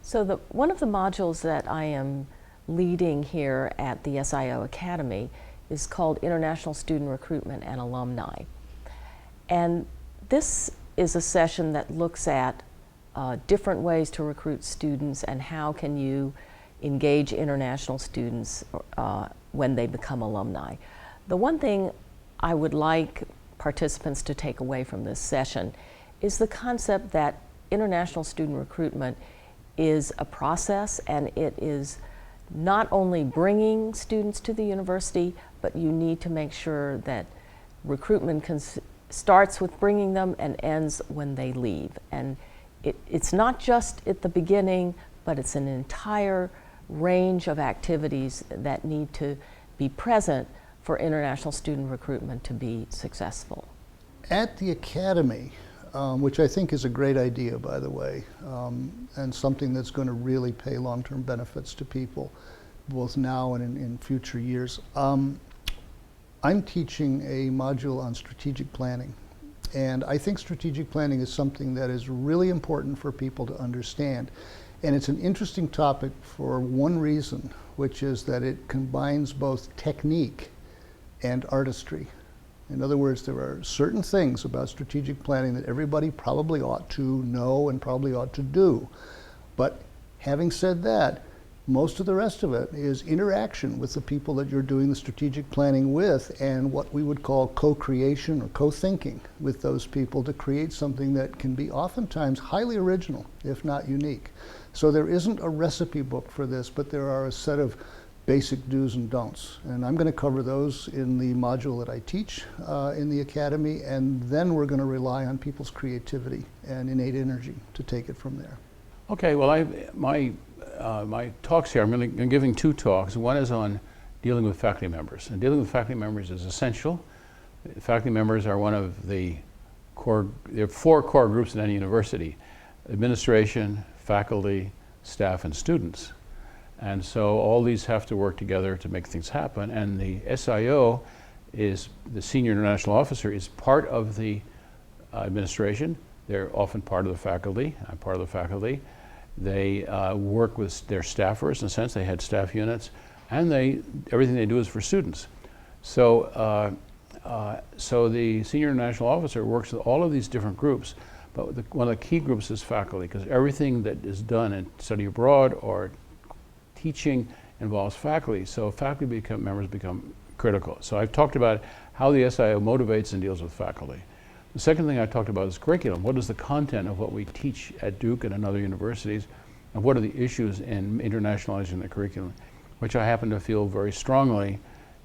So one of the modules that I am leading here at the SIO Academy is called International Student Recruitment and Alumni. And this is a session that looks at different ways to recruit students and how can you engage international students when they become alumni. The one thing I would like participants to take away from this session is the concept that international student recruitment is a process, and it is not only bringing students to the university, but you need to make sure that recruitment starts with bringing them and ends when they leave. And it's not just at the beginning, but it's an entire range of activities that need to be present for international student recruitment to be successful. At the Academy, which I think is a great idea, by the way, and something that's going to really pay long-term benefits to people, both now and in future years. I'm teaching a module on strategic planning. And I think strategic planning is something that is really important for people to understand. And it's an interesting topic for one reason, which is that it combines both technique and artistry. In other words, there are certain things about strategic planning that everybody probably ought to know and probably ought to do. But having said that, most of the rest of it is interaction with the people that you're doing the strategic planning with, and what we would call co-creation or co-thinking with those people to create something that can be oftentimes highly original, if not unique. So there isn't a recipe book for this, but there are a set of basic do's and don'ts. And I'm going to cover those in the module that I teach in the Academy, and then we're going to rely on people's creativity and innate energy to take it from there. Okay, well, my talks here, I'm giving two talks. One is on dealing with faculty members. And dealing with faculty members is essential. Faculty members are one of the core, there are four core groups in any university: administration, faculty, staff, and students. And so all these have to work together to make things happen. And the SIO is, the senior international officer, is part of the administration. They're often part of the faculty. I'm part of the faculty. They work with their staffers, in a sense. They had staff units, and everything they do is for students. So, so the senior international officer works with all of these different groups, but one of the key groups is faculty, because everything that is done in study abroad or teaching involves faculty. So faculty members become critical. So I've talked about how the SIO motivates and deals with faculty. The second thing I talked about is curriculum. What is the content of what we teach at Duke and in other universities, and what are the issues in internationalizing the curriculum, which I happen to feel very strongly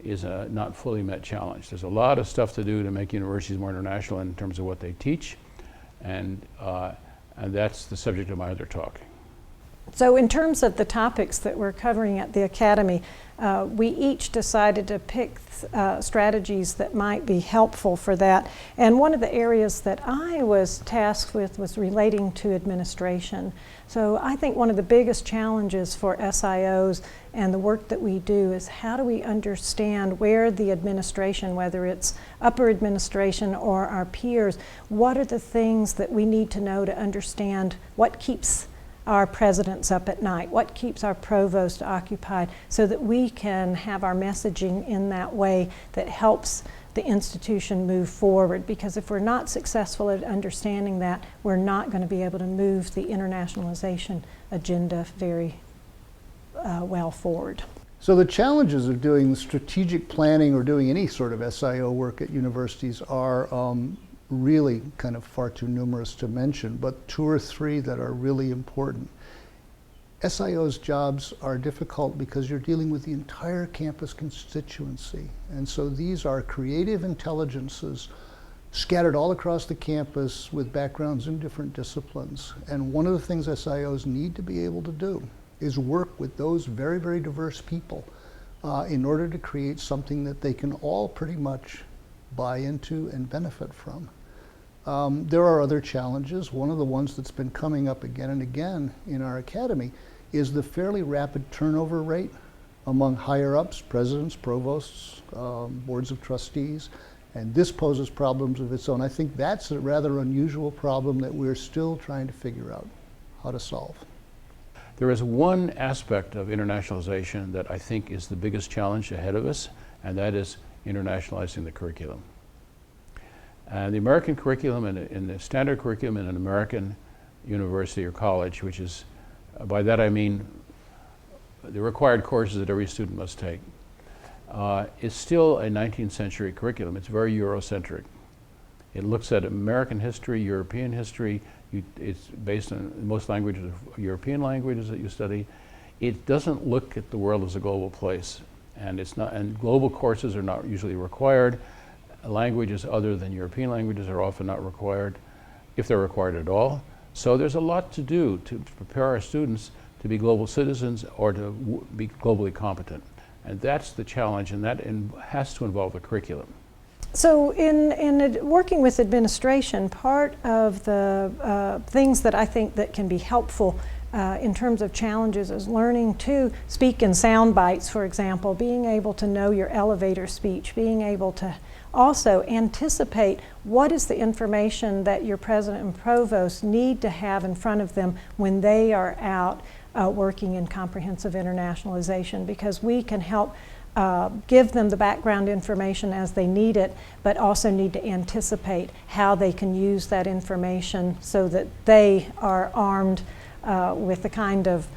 is a not fully met challenge. There's a lot of stuff to do to make universities more international in terms of what they teach, and that's the subject of my other talk. So in terms of the topics that we're covering at the Academy, we each decided to pick strategies that might be helpful for that. And one of the areas that I was tasked with was relating to administration. So I think one of the biggest challenges for SIOs and the work that we do is how do we understand where the administration, whether it's upper administration or our peers, what are the things that we need to know to understand what keeps our presidents up at night, what keeps our provost occupied, so that we can have our messaging in that way that helps the institution move forward. Because if we're not successful at understanding that, we're not going to be able to move the internationalization agenda very well forward. So the challenges of doing strategic planning or doing any sort of SIO work at universities are really kind of far too numerous to mention, but two or three that are really important. SIO's jobs are difficult because you're dealing with the entire campus constituency. And so these are creative intelligences scattered all across the campus with backgrounds in different disciplines. And one of the things SIOs need to be able to do is work with those very, very diverse people in order to create something that they can all pretty much buy into and benefit from. There are other challenges. One of the ones that's been coming up again and again in our academy is the fairly rapid turnover rate among higher-ups, presidents, provosts, boards of trustees, and this poses problems of its own. I think that's a rather unusual problem that we're still trying to figure out how to solve. There is one aspect of internationalization that I think is the biggest challenge ahead of us, and that is internationalizing the curriculum. The American curriculum and the standard curriculum in an American university or college, which is, by that I mean the required courses that every student must take, is still a 19th century curriculum. It's very Eurocentric. It looks at American history, European history. It's based on most languages, European languages that you study. It doesn't look at the world as a global place, and it's not. And global courses are not usually required. Languages other than European languages are often not required, if they're required at all. So there's a lot to do to prepare our students to be global citizens or to be globally competent, and that's the challenge, and that has to involve a curriculum. So in working with administration, part of the things that I think that can be helpful in terms of challenges is learning to speak in sound bites, for example, being able to know your elevator speech, being able to also anticipate what is the information that your president and provost need to have in front of them when they are out working in comprehensive internationalization, because we can help give them the background information as they need it, but also need to anticipate how they can use that information so that they are armed with the kind of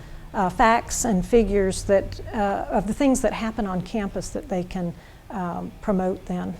facts and figures that of the things that happen on campus that they can promote then.